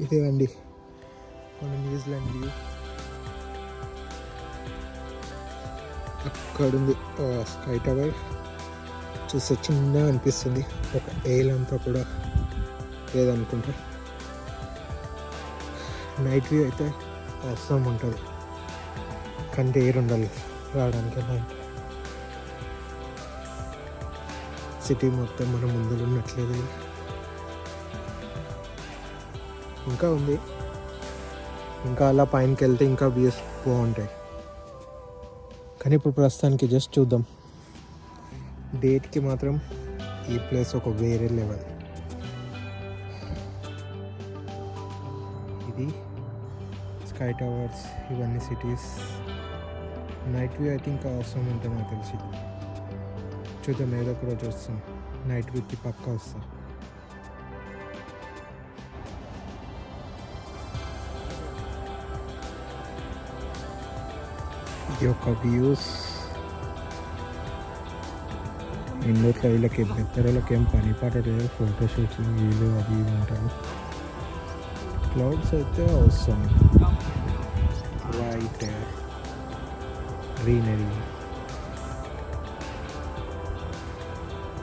ఇదే అండి మన న్యూజిలాండ్ వ్యూ. అక్కడుంది స్కై టవర్. చూస్తే చిన్నగా అనిపిస్తుంది, ఒక ఏల్ అంతా కూడా లేదనుకుంటా. నైట్ వ్యూ అయితే అవసరం ఉంటుంది, కంటే ఎయిర్ ఉండాలి రావడానికి. నైట్ సిటీ మొత్తం మన ముందు ఉన్నట్లేదు. ఇంకా ఉంది, ఇంకా అలా పైనకి వెళ్తే ఇంకా వ్యూస్ బాగుంటాయి. కానీ ఇప్పుడు ప్రస్తుతానికి జస్ట్ చూద్దాం. డేట్కి మాత్రం ఈ ప్లేస్ ఒక వేరే లెవెల్. ఇది స్కై టవర్స్, ఇవన్నీ సిటీస్. నైట్ వ్యూ అయితే ఇంకా అవసరం ఉంటుంది నాకు తెలిసి. చూద్దాం, ఏదో ఒక రోజు వస్తాం నైట్ వ్యూకి పక్కా వస్తాం. ఇది ఒక వ్యూస్. ఇందులో వీళ్ళకి బెత్తరలకి ఏం పని పడలేదు, ఫోటోషూట్స్ వీళ్ళు అవి ఇవి ఉంటారు. క్లౌడ్స్ అయితే అవసరం, వైట్ గ్రీనరీ.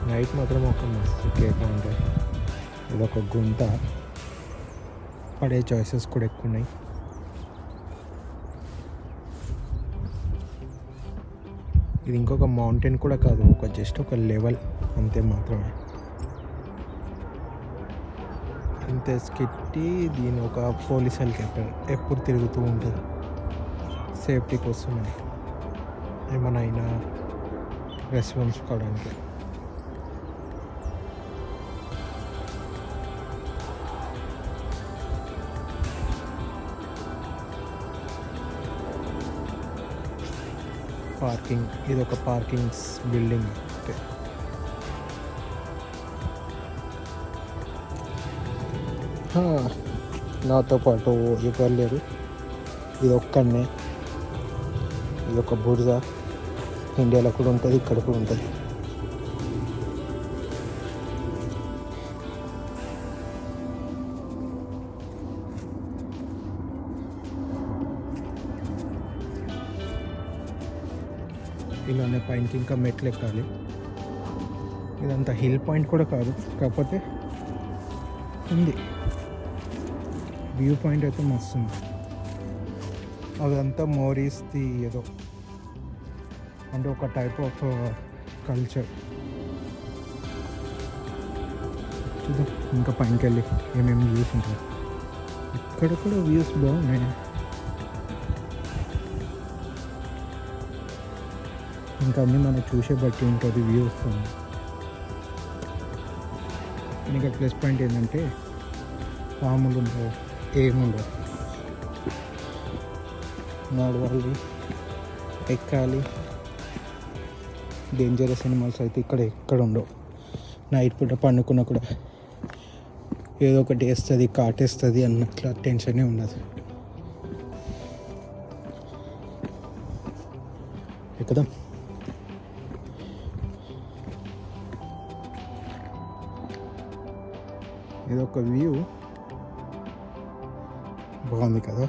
నైట్ మాత్రం ఒక మస్తు కేక్ ఉంటుంది. ఇదొక గుంట, పడే చాయిసెస్ కూడా ఎక్కువ ఉన్నాయి. ఇది ఇంకొక మౌంటైన్ కూడా కాదు, ఒక జస్ట్ ఒక లెవెల్ అంతే మాత్రమే. ఇంత స్కిట్టి. దీని ఒక పోలీస్ హెలికాప్టర్ ఎప్పుడు తిరుగుతూ ఉంటుంది సేఫ్టీ కోసమని, ఏమైనా అయినా రెస్పాన్స్ కావడానికి. పార్కింగ్, ఇది ఒక పార్కింగ్స్ బిల్డింగ్. నాతో పాటు ఎవరు లేరు, ఇది ఒక్కడనే. ఇది ఒక బుర్జ, ఇండియాలో కూడా ఉంటుంది, ఇక్కడ కూడా ఉంటుంది. ఇలానే పైనకి ఇంకా మెట్లు ఎక్కాలి. ఇదంతా హిల్ పాయింట్ కూడా కాదు, కాకపోతే ఉంది. వ్యూ పాయింట్ అయితే మస్తు ఉంది. అదంతా మోరీస్ది ఏదో అంటే ఒక టైప్ ఆఫ్ కల్చర్. చూద్దాం ఇంకా పైనకి వెళ్ళి ఏమేమి వ్యూస్ ఉంటాయి. ఇక్కడ కూడా వ్యూస్ బాగున్నాయి. ఇంకా అన్నీ మనం చూసే బట్టి ఉంటుంది వ్యూస్. ఇంకా ప్లస్ పాయింట్ ఏంటంటే పాములు ఉండవు, ఏముండవు. నడవాలి, ఎక్కాలి. డేంజరస్ అనిమల్స్ అయితే ఇక్కడ ఉండవు. నైట్ పూట పండుకున్నా కూడా ఏదో ఒకటి వేస్తుంది, కాటేస్తుంది అన్నట్ల టెన్షనే ఉండదు. ఎక్కుదాం. ఇదొక వ్యూ బాగుంది కదా.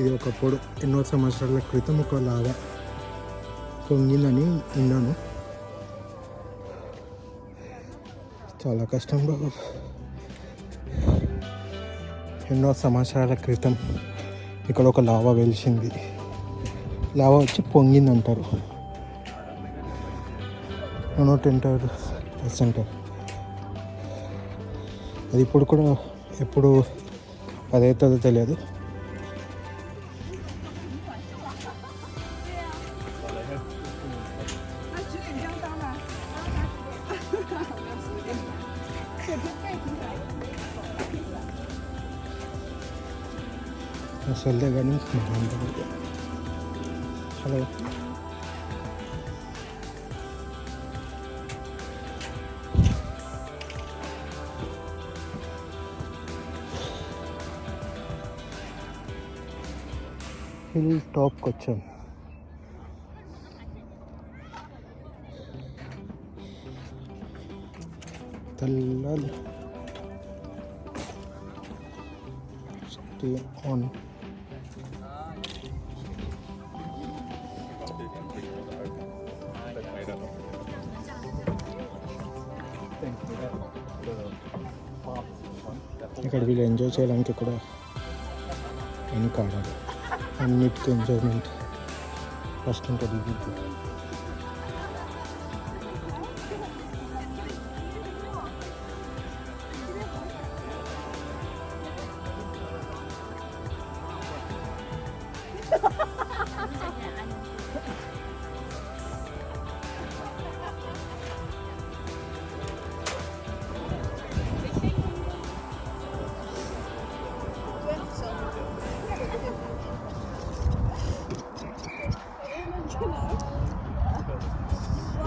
ఇది ఒకప్పుడు ఎన్నో సంవత్సరాల క్రితం ఒక లావా పొంగిందని విన్నాను. చాలా కష్టం బాబు. ఎన్నో సంవత్సరాల క్రితం ఇక్కడ ఒక లావా వెలిసింది. లావా వచ్చి పొంగింది అంటారు. 110%. అది ఇప్పుడు కూడా ఎప్పుడు అదవుతుందో తెలియదు. అసలుదే కానీ హలో హిల్ టాప్కి వచ్చాం. తెల్లాలి స్టే ఆన్. ఇక్కడ వీళ్ళు ఎంజాయ్ చేయడానికి కూడా వెనక ఆడాలి. అన్నిటికీ ఎంజాయ్మెంట్ ఫస్ట్ ఉంటుంది.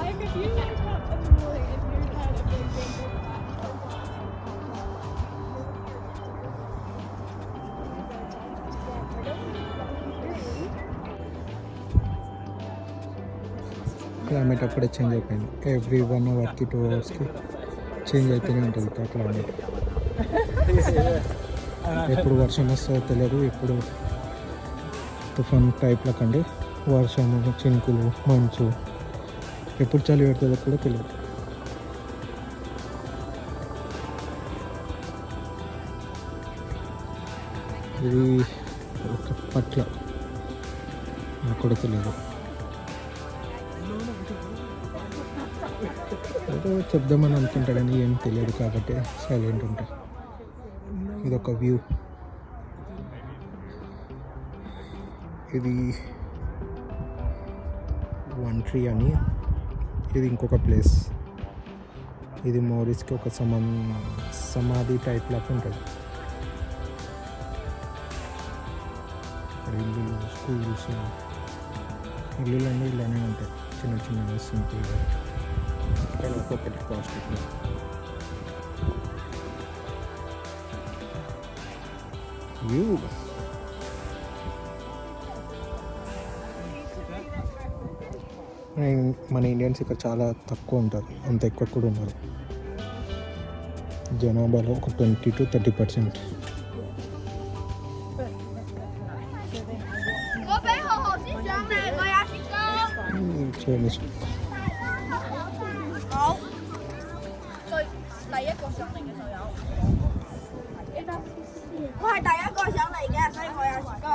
Like if you wake up in the morning and you had a big drink of climate అప్పుడే చేంజ్ అయిపోయింది. ఎవ్రీ 1 అవర్కి 2 అవర్స్కి చేంజ్ అయితేనే ఉంటుంది ఇక్కడ క్లైమేట్. ఎప్పుడు వర్షం వస్తుందో తెలియదు, ఎప్పుడు తుఫాన్ టైప్లో కండి వర్షము, చినుకులు, మంచు, ఎప్పుడు చలి పెడుతుందో కూడా తెలియదు. ఇది ఒక పట్ల నాకు కూడా తెలియదు. ఏదో చెప్దామని అనుకుంటా కానీ ఏం తెలియదు కాబట్టి సైలెంట్ ఉంటా. ఇదొక వ్యూ. ఇది వన్ ట్రీ అని, ఇది ఇంకొక ప్లేస్. ఇది మోరిస్కి ఒక సమాధి టైప్ లాగా ఉంటుంది. ఇల్లులు, స్కూల్స్, ఇల్లులన్నీ ఇలానే ఉంటాయి, చిన్న చిన్న సింపుల్గా. కానీ ఒక్కొక్కటి ప్లాస్టిక్. వ్యూ మన ఇండియన్స్ ఇక్కడ చాలా తక్కువ ఉంటారు, అంత ఎక్కువ కూడా ఉన్నారు. జనాభాలో ఒక 20 to 30%. Chinese. 好，最第一個上嚟嘅就有，我係第一個上嚟嘅，所以我有雪糕。